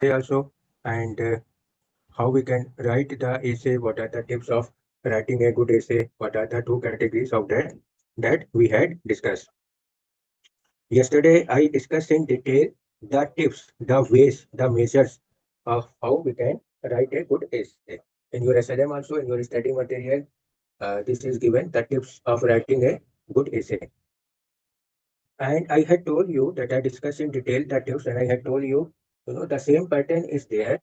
also, and how we can write the essay, what are the tips of writing a good essay, what are the two categories of that we had discussed. Yesterday, I discussed in detail the tips, the ways, the measures of how we can write a good essay. In your SLM also, in your study material, this is given the tips of writing a good essay. And I had told you that I discussed in detail the tips, and I had told you, the same pattern is there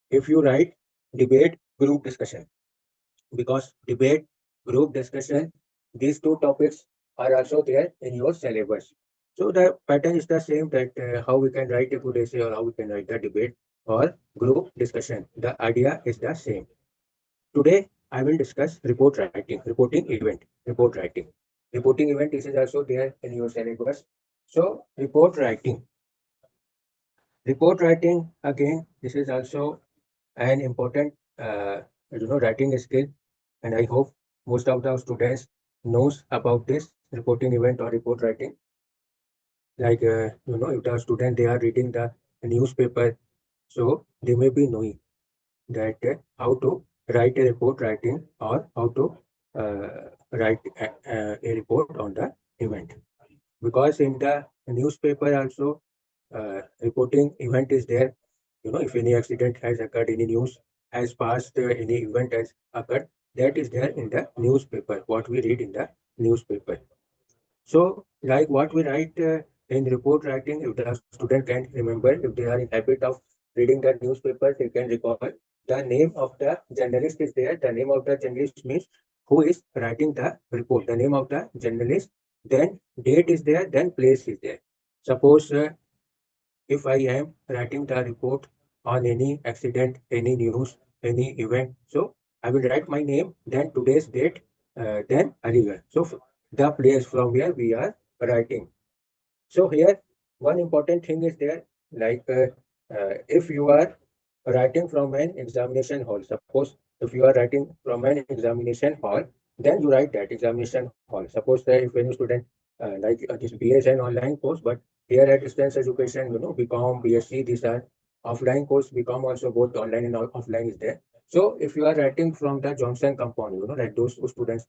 if you write debate, group discussion. Because debate, group discussion, these two topics are also there in your syllabus. So the pattern is the same, that how we can write a good essay or how we can write the debate or group discussion. The idea is the same. Today, I will discuss report writing, reporting event, report writing. Reporting event, this is also there in your syllabus. So report writing. Report writing, again, this is also an important writing skill, and I hope most of the students knows about this reporting event or report writing. Like if the student they are reading the newspaper, so they may be knowing that how to write a report writing or how to write a report on the event. Because in the newspaper also reporting event is there. If any accident has occurred, any news has passed, any event has occurred, that is there in the newspaper, what we read in the newspaper. So like what we write in report writing, if the student can remember, if they are in habit of reading the newspaper, they can recall the name of the journalist is there. The name of the journalist means who is writing the report, the name of the journalist, then date is there, then place is there. Suppose if I am writing the report on any accident, any news, any event, so I will write my name, then today's date, then Aligarh. So the place from where we are writing. So here, one important thing is there, like if you are writing from an examination hall, suppose if you are writing from an examination hall, then you write that examination hall. Suppose that if any student this BA is an online course, but here at distance education, BCom, BSc, these are offline course. BCom also both online and offline is there. So if you are writing from the Johnson compound, like those students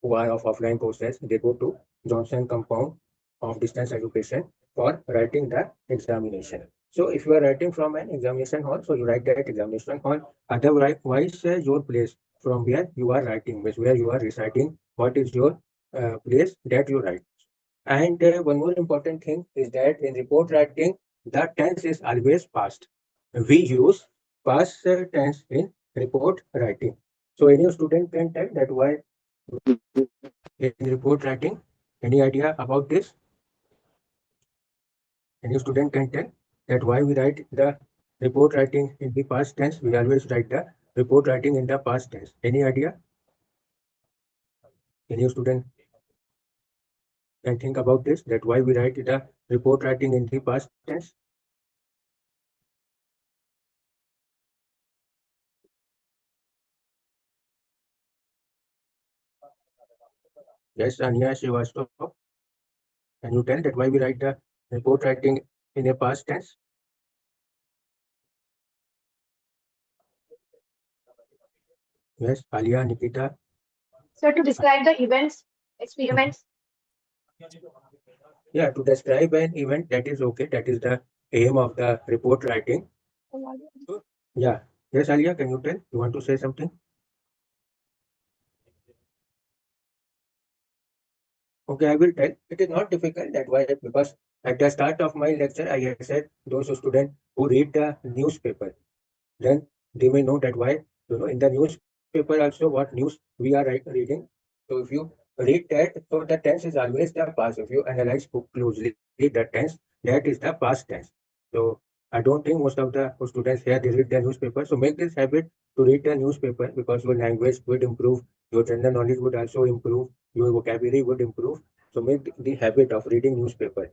who are of offline courses, they go to Johnson compound of distance education for writing the examination. So if you are writing from an examination hall, so you write that examination hall. Otherwise, your place from where you are writing, means where you are reciting, what is your place that you write. And one more important thing is that in report writing, the tense is always past. We use past tense in report writing. So any student can tell that why in report writing. Any idea about this? Any student can tell that why we write the report writing in the past tense. We always write the report writing in the past tense. Any idea? Any student can think about this, that why we write the report writing in the past tense? Yes, Anya Srivastava. Can you tell that why we write the report writing in a past tense? Yes, Alia, Nikita. So to describe the events, experiments. Yeah, to describe an event, that is okay. That is the aim of the report writing. Yeah. Yes, Alia, can you tell? You want to say something? Okay, I will tell. It is not difficult. That why, because at the start of my lecture, I had said those students who read the newspaper, then they may know that why, in the newspaper also what news we are reading. So if you read that, so the tense is always the past. If you analyze closely the tense, that is the past tense. So I don't think most of the students here they read the newspaper. So make this habit to read the newspaper, because your language would improve, your general knowledge would also improve, your vocabulary would improve. So make the habit of reading newspaper.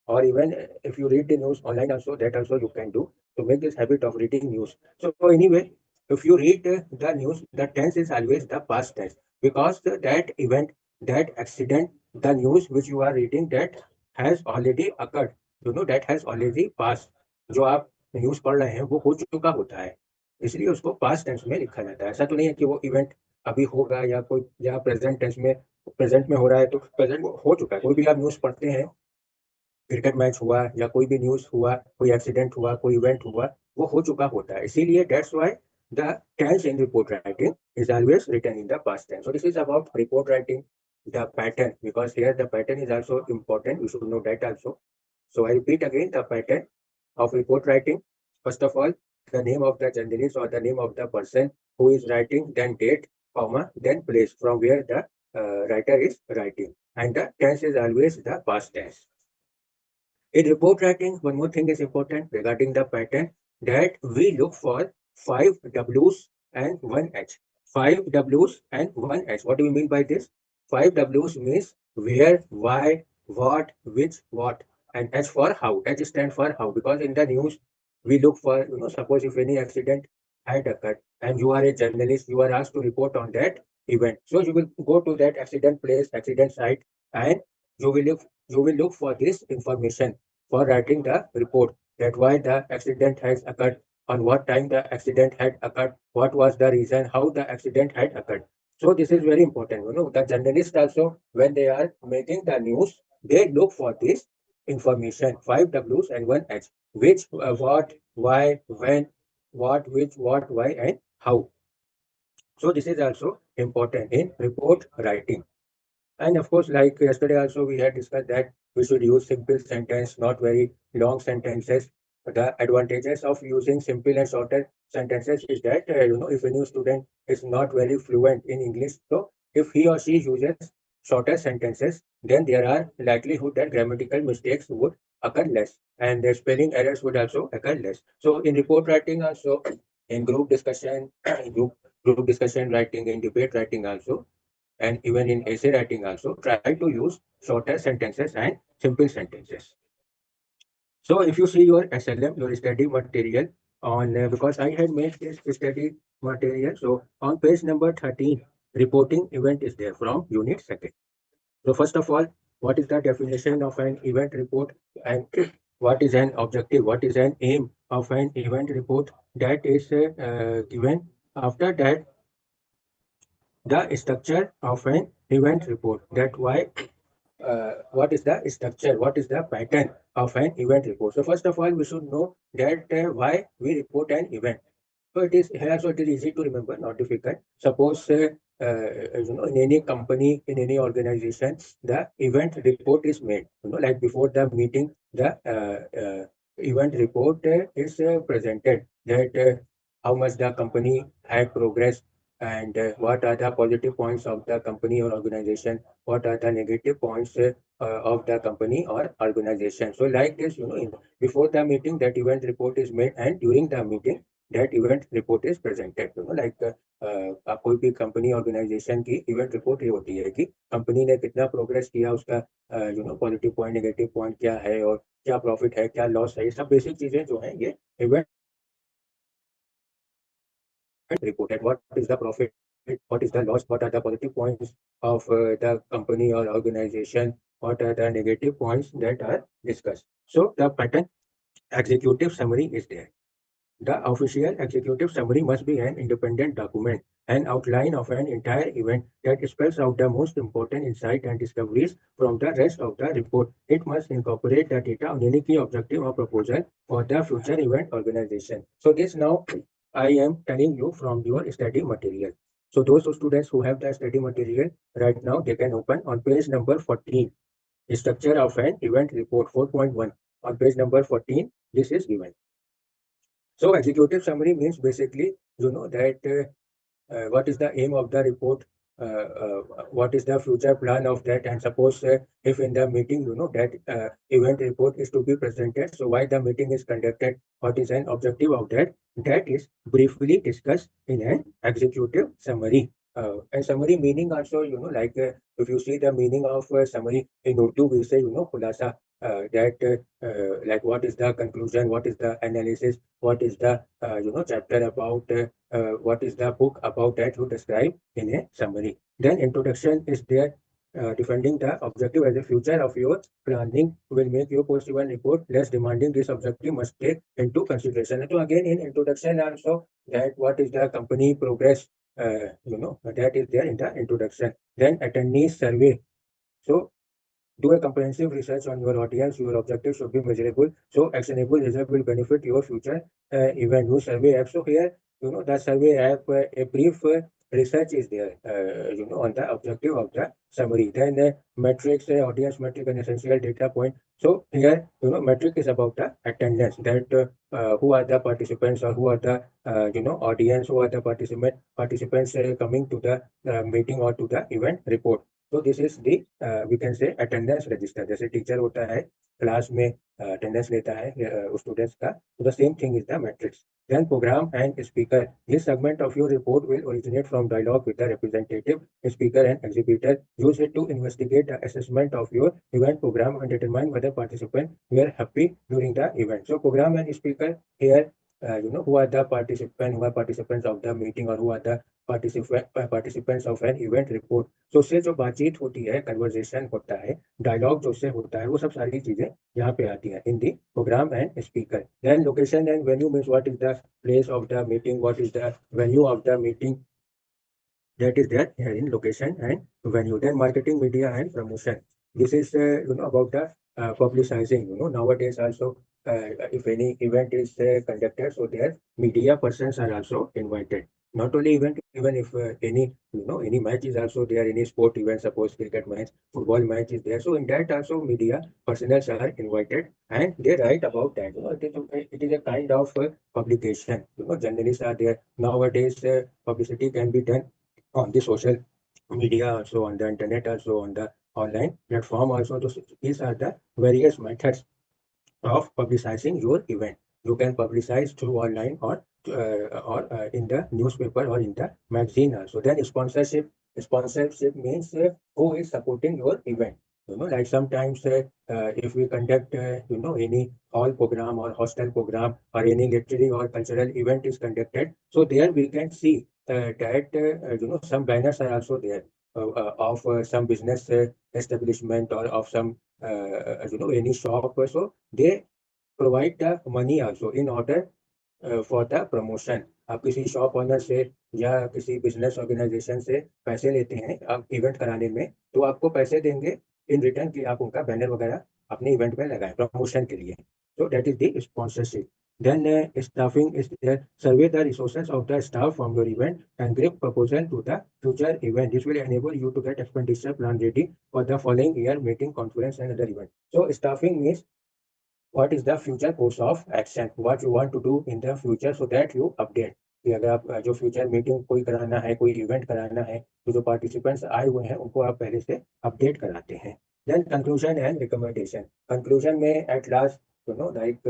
Or even if you read the news online also, that also you can do to make this habit of reading news. So anyway, if you read the news, the tense is always the past tense, because that event, that accident, the news which you are reading, that has already occurred, that has already passed. जो आप news पढ़ रहे हैं वो हो चुका होता है, इसलिए उसको पास्ट टेंस में लिखा जाता है। ऐसा तो नहीं है कि वो इवेंट अभी होगा या कोई या प्रेजेंट टेंस में प्रेजेंट में हो रहा है तो प्रेजेंट हो चुका है। कोई भी आप न्यूज पढ़ते हैं, क्रिकेट मैच हुआ या कोई भी न्यूज हुआ, कोई एक्सीडेंट हुआ, कोई इवेंट हुआ, वो हो चुका होता है। इसीलिए that's why the tense in report writing is always written in the past tense. So this is about report writing, the pattern, because here the pattern is also important. You should know that also. So I repeat again the pattern of report writing. First of all, the name of the journalist or the name of the person who is writing, then date, comma, then place from where the writer is writing. And the tense is always the past tense. In report writing, one more thing is important regarding the pattern, that we look for 5 W's and 1 H. 5 W's and 1 H. What do we mean by this? 5 W's means where, why, what, which, what, and H for how. H stands for how, because in the news we look for, suppose if any accident had occurred and you are a journalist, you are asked to report on that event. So you will go to that accident place, accident site, and you will look for this information for writing the report, that why the accident has occurred, on what time the accident had occurred, what was the reason, how the accident had occurred. So this is very important. The journalists also, when they are making the news, they look for this information, 5 W's and 1 H, which, what, why, when, what, which, what, why, and how. So this is also important in report writing. And of course, like yesterday also, we had discussed that we should use simple sentence, not very long sentences. The advantages of using simple and shorter sentences is that, if a new student is not very fluent in English, so if he or she uses shorter sentences, then there are likelihood that grammatical mistakes would occur less and the spelling errors would also occur less. So in report writing also, in group discussion, group discussion writing, in debate writing also, and even in essay writing also, try to use shorter sentences and simple sentences. So if you see your SLM, your study material on, because I had made this study material, so on page number 13, reporting event is there from unit 2nd. So first of all, what is the definition of an event report, and what is an objective, what is an aim of an event report, that is given. After that, the structure of an event report, that why, what is the structure, what is the pattern of an event report. So first of all, we should know that why we report an event. So it is here, so it is easy to remember, not difficult. Suppose in any company, in any organization, the event report is made. Like before the meeting, the event report is presented, that how much the company had progressed, and what are the positive points of the company or organization, what are the negative points of the company or organization. So like this, before the meeting, that event report is made, and during the meeting, that event report is presented. Like आप कोई भी company organisation की event report ये होती है कि company ने कितना प्रोग्रेस किया, उसका पॉजिटिव पॉइंट, नेगेटिव पॉइंट क्या है, और क्या प्रॉफिट है, क्या लॉस है, ये सब बेसिक चीजें जो है ये event reported. What is the profit, what is the loss, what are the positive points of the company or organization, what are the negative points that are discussed. So the pattern executive summary is there. The official executive summary must be an independent document, an outline of an entire event that spells out the most important insight and discoveries from the rest of the report. It must incorporate the data on any key objective or proposal for the future event organization. So this now I am telling you from your study material. So those students who have the study material right now, they can open on page number 14, structure of an event report 4.1. On page number 14, this is given. So executive summary means basically, that what is the aim of the report, what is the future plan of that, and suppose if in the meeting, that event report is to be presented, so why the meeting is conducted, what is an objective of that, that is briefly discussed in an executive summary. And summary meaning also, like if you see the meaning of summary in Urdu, we say, khulasa, that like what is the conclusion, what is the analysis, what is the chapter about, what is the book about, that you describe in a summary. Then introduction is there, defending the objective as a future of your planning will make your post-event report less demanding. This objective must take into consideration. So again, in introduction also, that what is the company progress, that is there in the introduction. Then attendees survey. So do a comprehensive research on your audience. Your objective should be measurable. So actionable result will benefit your future event. Use survey app. So here, the survey app, a brief research is there, on the objective of the summary. Then metrics, audience metric, and essential data point. So here, metric is about the attendance. That who are the participants, or who are the audience, who are the participants coming to the meeting or to the event report. तो this is the we can say attendance register. जैसे teacher होता है class में attendance लेता है students का, तो the same thing is the matrix. Then program and speaker. This segment of your report will originate from dialogue with the representative, speaker and exhibitor. Use it to investigate the assessment of your event program and determine whether participants were happy during the event. So program and speaker here, who are the participants of the meeting, or who are the participants of an event report. तो उससे जो बातचीत होती है, conversation होता है, dialogue जो उससे होता है, वो सब सारी चीजें यहाँ पे आती हैं in the program and speaker. Then location and venue means what is the place of the meeting, what is the venue of the meeting, that is there here in location and venue. Then marketing, media and promotion. This is about the publicizing. Nowadays also, if any event is conducted, so there media persons are also invited. Not only event, even if any match is also there, any sport event, suppose cricket match, football match is there, so in that also media personnel are invited and they write about that. It is a kind of publication. Journalists are there nowadays. Publicity can be done on the social media also, on the internet also, on the online platform also. So these are the various methods of publicizing your event. You can publicize through online, or in the newspaper, or in the magazine also. Then sponsorship. Sponsorship means who is supporting your event. Like sometimes if we conduct any hall program or hostel program, or any literary or cultural event is conducted, so there we can see that some banners are also there of some business establishment, or of some any shop. So they provide the money also in order for the promotion. आप किसी shop owner से या किसी business organisation से पैसे लेते हैं आप इवेंट कराने में, तो आपको पैसे देंगे इन रिटर्न कि आप उनका बैनर वगैरह अपने इवेंट में लगाएं प्रमोशन के लिए. तो that is the sponsorship. Then staffing is there. Survey the resources of the staff from your event and give proposal to the future event. This will enable you to get expenditure plan ready for the following year meeting, conference and other event. So staffing means what is the future course of action, what you want to do in the future, so that you update. कि अगर आप जो future meeting कोई कराना है, कोई event कराना है, तो जो पार्टिसिपेंट्स आए हुए हैं उनको आप पहले से अपडेट कराते हैं. Then conclusion and recommendation. Conclusion में at last like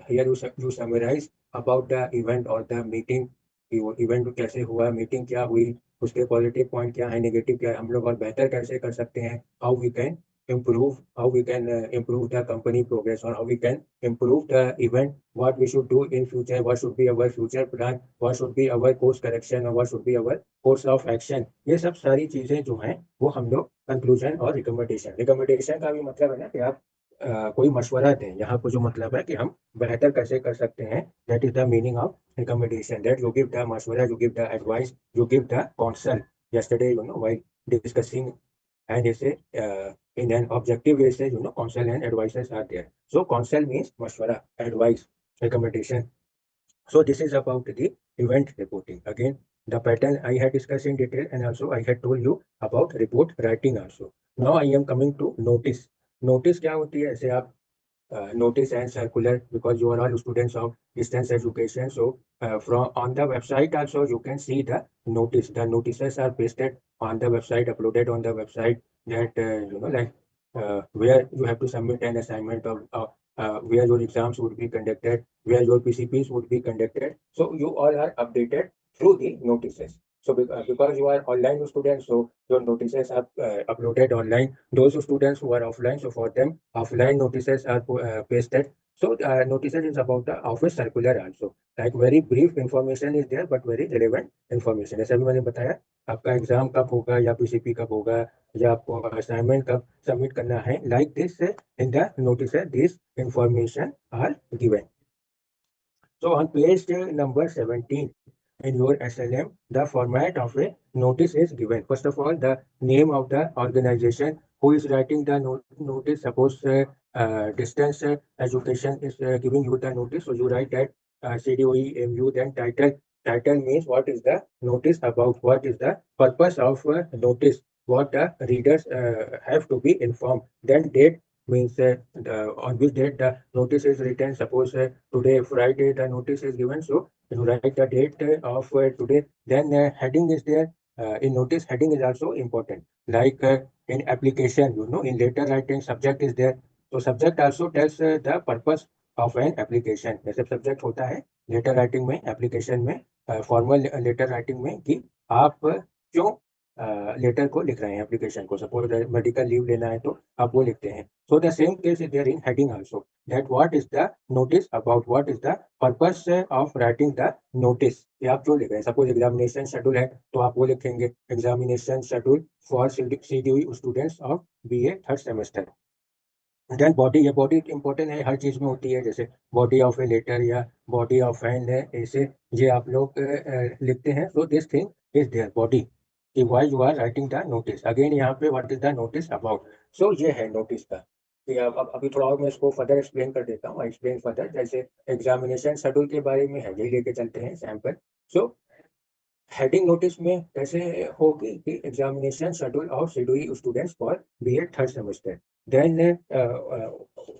here you summarize about the event or the meeting. Event कैसे हुआ, मीटिंग क्या हुई, उसके पॉजिटिव पॉइंट क्या है, नेगेटिव क्या है, हम लोग और बेहतर कैसे कर सकते हैं, how we can improve, how we can improve the company progress, or how we can improve the event, what we should do in future, what should be our future plan, what should be our course correction, or what should be our course of action. ये सब सारी चीजें जो हैं वो हम लोग conclusion और रिकमेंडेशन. रिकमेंडेशन का भी मतलब है ना कि आप कोई मशवरा दें. यहाँ पर जो मतलब है कि हम बेहतर कैसे कर सकते हैं, that is the meaning of recommendation. That you give the मशवरा, you give the advice, you give the counsel. yesterday while discussing, and they say in an objective way, say counsel and advices are there. So counsel means mashwara, advice, recommendation. So this is about the event reporting. Again, the pattern I had discussed in detail, and also I had told you about report writing also. Now I am coming to notice. Notice क्या होती है, ऐसे आप notice and circular, because you are all students of distance education. So from on the website also you can see the notice. The notices are pasted on the website, uploaded on the website, that like where you have to submit an assignment of where your exams would be conducted, where your PCPs would be conducted. So you all are updated through the notices. So because you are online students, so your notices are uploaded online. Those students who are offline, so for them offline notices are pasted So notices is about the office circular also. Like very brief information is there but very relevant information. जैसे अभी मैंने बताया आपका exam कब होगा या PCP कब होगा या आपको असाइनमेंट कब सबमिट करना है. Like this in the notice this information are given. So on page number 17 in your SLM, the format of a notice is given. First of all, the name of the organization who is writing the notice. Suppose distance education is giving you the notice, so you write that CDOE AMU. Then title. Title means what is the notice about? What is the purpose of notice? What the readers have to be informed. Then date means on which date the notice is written. Suppose today Friday the notice is given, so you write the date of today. Then heading is there. In notice heading is also important. Like in application, in letter writing subject is there. So subject also tells the purpose of an application. जैसे subject होता है letter writing में, application में, formal letter writing में कि आप क्यों letter को लिख रहे हैं एप्लीकेशन को. सपोज मेडिकल लीव लेना है तो आप वो लिखते हैं. So the same case is there in heading also that what is the notice about, what is the purpose of writing the notice. ये आप जो लिख रहे हैं. सपोज एग्जामिनेशन शेड्यूल है तो आप वो लिखेंगे examination schedule for CDOE students of BA third semester. Then body, ये बॉडी इंपॉर्टेंट है, हर चीज में होती है. जैसे बॉडी ऑफ ए लेटर या बॉडी ऑफ एन है, ऐसे ये आप लोग लिखते हैं. So this thing is there body कि why you are writing the notice. Again यहाँ पे what is the notice about. So ये है नोटिस का. कि अब अभी थोड़ा और मैं इसको फर्दर एक्सप्लेन कर देता हूँ. Explain further. जैसे एग्जामिनेशन शेड्यूल के बारे में है, यही लेके चलते हैं सैंपल. सो हेडिंग नोटिस में कैसे होगी कि examination schedule of CDOE students for BA third semester. Then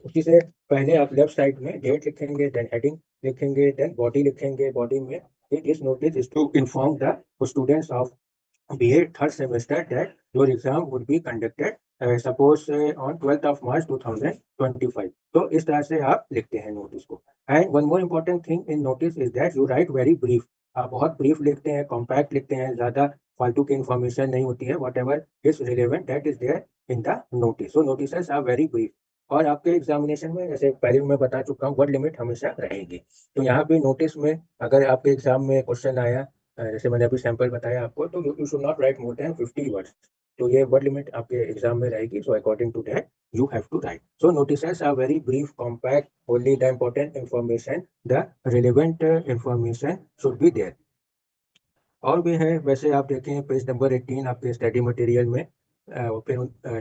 उसी से पहले आप लेफ्ट साइड में डेट लिखेंगे, देन हेडिंग लिखेंगे, देन बॉडी लिखेंगे. बॉडी में this notice is to inform the students of BA third semester that your exam would be conducted suppose on 12th of March 2025. तो इस तरह से आप लिखते हैं नोटिस को. And one more important thing in notice is that you right very brief. आप बहुत ब्रीफ लिखते हैं, कॉम्पैक्ट लिखते हैं, ज्यादा फालतू की इन्फॉर्मेशन नहीं होती है. Whatever is relevant that is there in the notice. So notice are very brief. और आपके एग्जामिनेशन में जैसे पहले मैं बता चुका हूँ वर्ड लिमिट हमेशा रहेगी. तो यहाँ पे नोटिस में अगर आपके एग्जाम में क्वेश्चन आया, जैसे मैंने अभी सैंपल बताया आपको, तो you should not write more than 50 words. तो ये वर्ड लिमिट आपके एग्जाम में रहेगी. So according to that you have to write. So notices are very brief, compact, only the important information, the relevant information should be there. और भी है. वैसे आप देखें पेज नंबर 18 आपके स्टडी मटेरियल में, फिर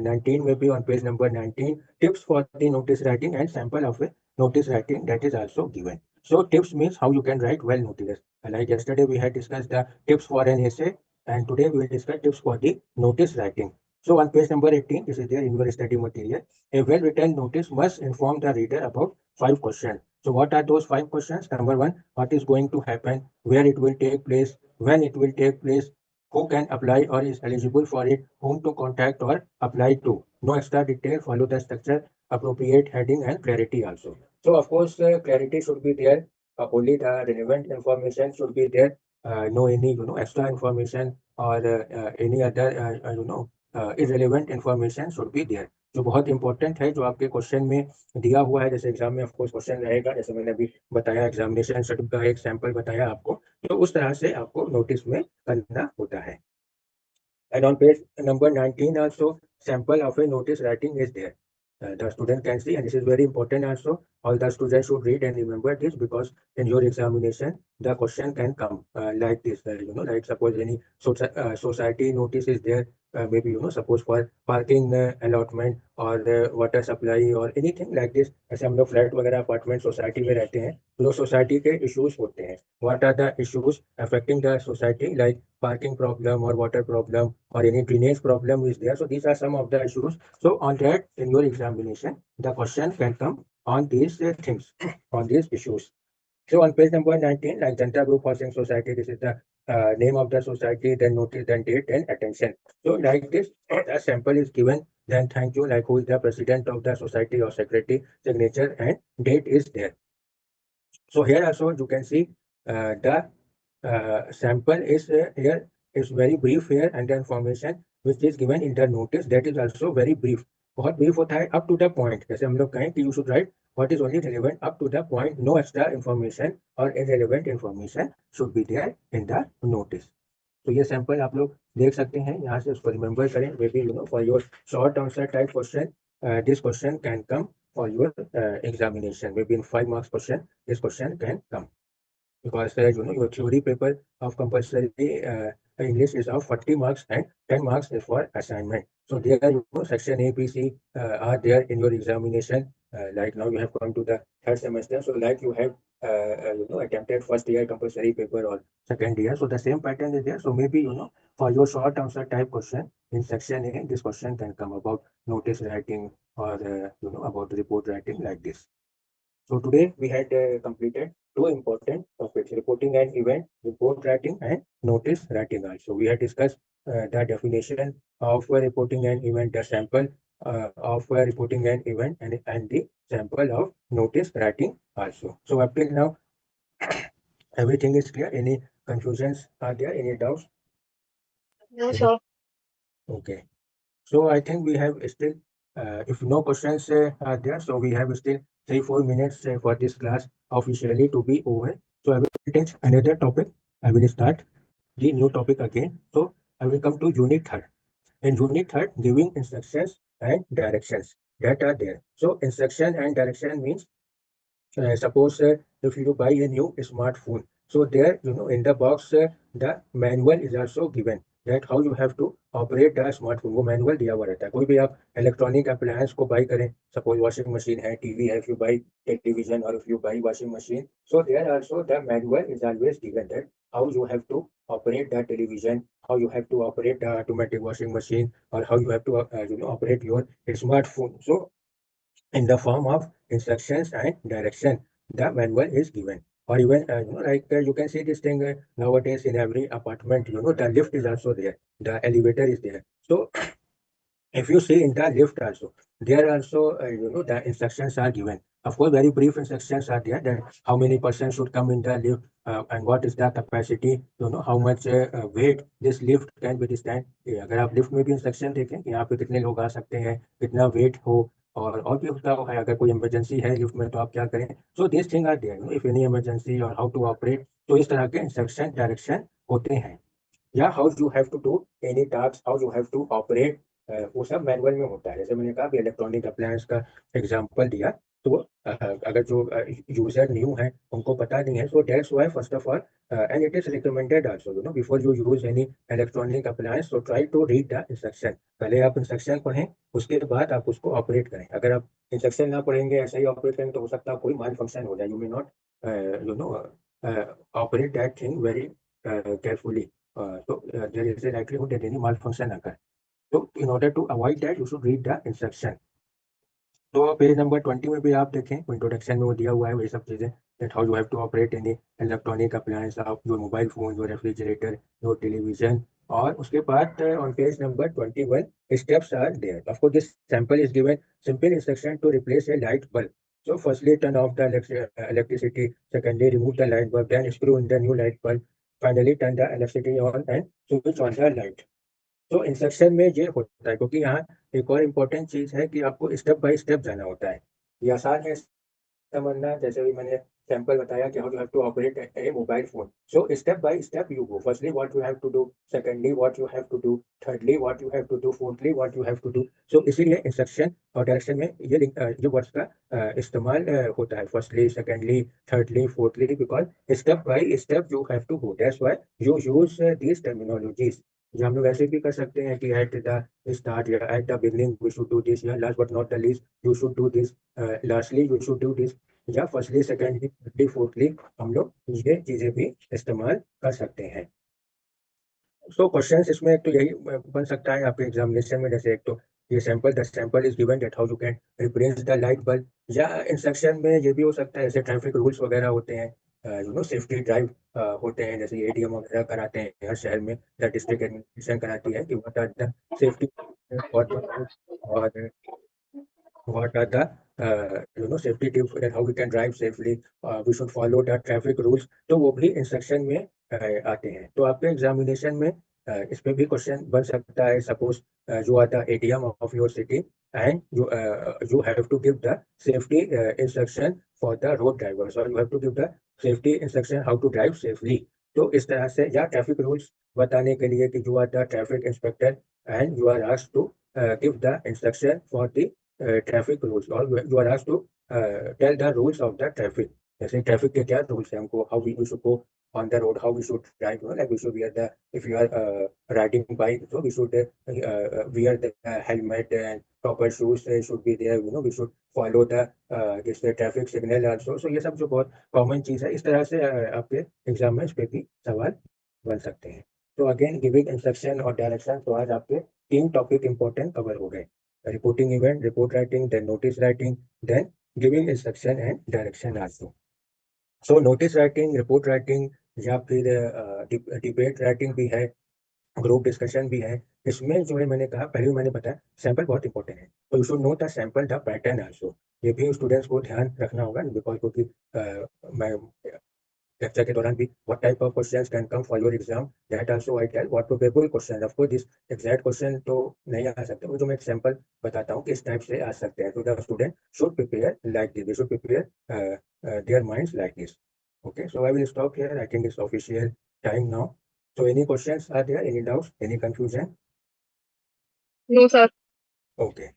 19 में भी on page number 19 tips for the notice writing and sample of A notice writing that is also given. So tips means how you can write well notices. Like yesterday we had discussed the tips for an essay, and today we will discuss tips for the notice writing. So on page number 18, this is there in your study material. A well written notice must inform the reader about 5 questions. So what are those 5 questions? Number 1, what is going to happen, where it will take place, when it will take place, who can apply or is eligible for it, whom to contact or apply to. No extra detail, follow the structure, appropriate heading and clarity also. So of course clarity should be there. Only the relevant information should be there. No any extra information or any other irrelevant information should be there. जो बहुत important है, जो आपके question में दिया हुआ है. जैसे एग्जाम में ऑफकोर्स क्वेश्चन रहेगा, जैसे मैंने अभी बताया एग्जामिनेशन शेड्यूल का एक सैंपल बताया आपको, तो उस तरह से आपको नोटिस में करना होता है. And on page number 19 also sample of a notice writing is there. The student can see, and this is very important also. All the students should read and remember this, because in your examination the question can come like this. Like suppose any society notice is there, maybe suppose for parking allotment or water supply or anything like this. ऐसे हम लोग flat वगैरह apartment society में रहते हैं, तो society के issues होते हैं. What are the issues affecting the society, like parking problem or water problem or any drainage problem is there. So these are some of the issues. So on that, in your examination, the question can come on these things, on these issues. So on page number 19, like Janta Group Housing Society, this is the name of the society, then notice, then date, then attention. So like this, a sample is given, then thank you, like who is the president of the society or secretary, signature and date is there. So here also you can see the sample is here is very brief here, and the information which is given in the notice, that is also very brief. बहुत brief होता है, up to the point. जैसे हम लोग कहें कि you should write what is only relevant up to the point, no extra information or irrelevant information should be there in the notice. तो ये सैंपल आप लोग देख सकते हैं, यहाँ से उसको रिमेंबर करें. May be for your short answer type question, this question can come for your examination. Maybe in 5 marks question, this question can come. Because your theory paper of compulsory English is of 40 marks and 10 marks is for assignment. So there section A, B, C are there in your examination. Like now you have come to the third semester, so like you have attempted first year compulsory paper or second year, so the same pattern is there. So maybe for your short answer type question in section A, this question can come about notice writing or about report writing, like this. So today we had completed 2 important topics: reporting an event, report writing, and notice writing also. We had discussed the definition of reporting an event, the sample of reporting an event, and the sample of notice writing also. So up till now, everything is clear. Any confusions are there? Any doubts? No, sir. Okay. So I think we have still, if no questions are there, so we have still 3-4 minutes for this class officially to be over. So I will take another topic. I will start the new topic again. So I will come to unit third. In unit third, giving instructions and directions that are there. So instruction and direction means, suppose if you buy a new smartphone, so there in the box the manual is also given that how you have to operate the smartphone. वो manual दिया हुआ रहता है. कोई भी आप electronic appliance को by करें, सपोज वॉशिंग मशीन है, टीवी है, if you buy television or if you buy washing machine, so there also the manual is always given that how you have to operate the television, how you have to operate the automatic washing machine, or how you have to operate your smartphone. So in the form of instructions and direction, the manual is given. Or even like you can see this thing nowadays in every apartment, the lift is also there, the elevator is there. So if you see in the lift also, there also the instructions are given. Of course, very brief instructions are there that how many persons should come in the lift and what is the capacity, how much weight this lift can withstand. अगर आप lift में भी instruction देखें कि यहाँ पे कितने लोग आ सकते हैं, कितना वेट हो, और भी होता है अगर कोई इमरजेंसी है लिफ्ट में तो आप क्या करें. So this thing are there if any emergency और हाउ टू ऑपरेट. तो इस तरह के इंस्ट्रक्शन डायरेक्शन होते हैं. या how you have to do any task, how you have to operate, वो सब मैनुअल में होता है. जैसे मैंने कहा इलेक्ट्रॉनिक अप्लायंस का एग्जांपल दिया, तो अगर जो यूजर न्यू है उनको पता नहीं है, so that's why first of all and it is recommended also before you use any electronic appliance, so try to read the instruction. पहले आप इंस्ट्रक्शन पढ़ें, उसके बाद आप उसको ऑपरेट करें. अगर आप इंस्ट्रक्शन ना पढ़ेंगे, ऐसे ही ऑपरेट करेंगे, तो हो सकता है कोई माल फंक्शन हो जाए. You may not operate that thing very carefully. So there is a likelihood that any malfunction occur. So in order to avoid that, you should read the instruction. तो पेज नंबर 20 में भी आप देखें, introduction में वो दिया हुआ है वही सब चीज़ें, that how you have to operate any electronic appliance of your mobile phone, your refrigerator, your television. और उसके बाद on page number 21 steps are there. Of course this sample is given simple instruction to replace a light bulb. So firstly turn off the electricity, secondly remove the light bulb, then screw in the new light bulb, finally turn the electricity on and switch on the light. तो instruction में ये होता है, क्योंकि यहाँ एक और important चीज़ है कि आपको स्टेप बाय स्टेप जाना होता है. ये आसान है समझना, जैसे भी मैंने सैंपल बताया कि how you have to operate a mobile phone. So step by step you go. Firstly what you have to do, secondly what you have to do, thirdly what you have to do, fourthly what you have to do. So इसीलिए instruction और direction में ये words का इस्तेमाल होता है, firstly, secondly, thirdly, fourthly, because step by step you have to go. That's why you use these terminologies. जो हम लोग ऐसे भी कर सकते हैं कि एट द स्टार्ट या at the beginning we should do this, या last but not the least you should do this, lastly you should do this, या फर्स्टली, सेकेंडली, थर्डली, फोर्थली हम लोग ये चीजें भी इस्तेमाल कर सकते हैं. सो क्वेश्चंस इसमें एक तो यही बन सकता है आपके एग्जामिनेशन में, जैसे एक तो ये sample, the sample is given that how you can replace the light bulb. या इंस्ट्रक्शन में ये भी हो सकता है जैसे ट्रैफिक रूल्स वगैरह होते हैं, सेफ्टी ड्राइव होते हैं, जैसे एडीएम वगैरह कराते हैं हर शहर में, द डिस्ट्रिक्ट एडमिनिस्ट्रेशन कराती है कि व्हाट आर द सेफ्टी और what are the safety tips and how we can drive safely, we should follow the traffic rules. तो वो भी इंस्ट्रक्शन में आते हैं. तो आपके एग्जामिनेशन में इस पे भी क्वेश्चन बन सकता है. सपोज जो आता है ATM of your city, and you have to give the safety instruction for the road drivers, or you have to give the safety instruction how to drive safely. तो इस तरह से या ट्रैफिक रूल्स बताने के लिए कि you are the traffic inspector and you are asked to give the instruction for the traffic rules, or you are asked to tell the rules of the traffic. जैसे ट्रैफिक के क्या rules हैं हमको, how we should go on the road, how we should drive, like we should wear the, if you are riding bike, so we should wear the helmet and proper shoes should be there, we should follow the this traffic signal also. So ये सब जो बहुत common चीज़ है, इस तरह से आपके exam में इस पे भी सवाल बन सकते हैं. तो अगेन गिविंग इंस्ट्रक्शन और डायरेक्शन, तो आज आपके 3 टॉपिक इंपॉर्टेंट कवर हो गए. Reporting event, report writing, then notice writing, then giving instruction and direction also. So notice writing, report writing या फिर डिबेट राइटिंग भी है, ग्रुप डिस्कशन भी है. इसमें जो है मैंने कहा, पहले भी मैंने बताया, सैंपल बहुत इंपॉर्टेंट है. तो you should know the sample the pattern also. ये भी स्टूडेंट्स को ध्यान रखना होगा, बिकॉज क्योंकि मैं लेक्चर के दौरान भी what type of questions can come for your exam, that also I tell what probable question. Of course this exact question तो नहीं आ सकते, वो जो मैं एक सैंपल बताता हूँ कि इस टाइप से आ सकते हैं. तो the student should prepare like this, they should prepare their minds like this. Okay, so I will stop here. I think it's official time now. So any questions are there? Any doubts? Any confusion? No, sir. Okay.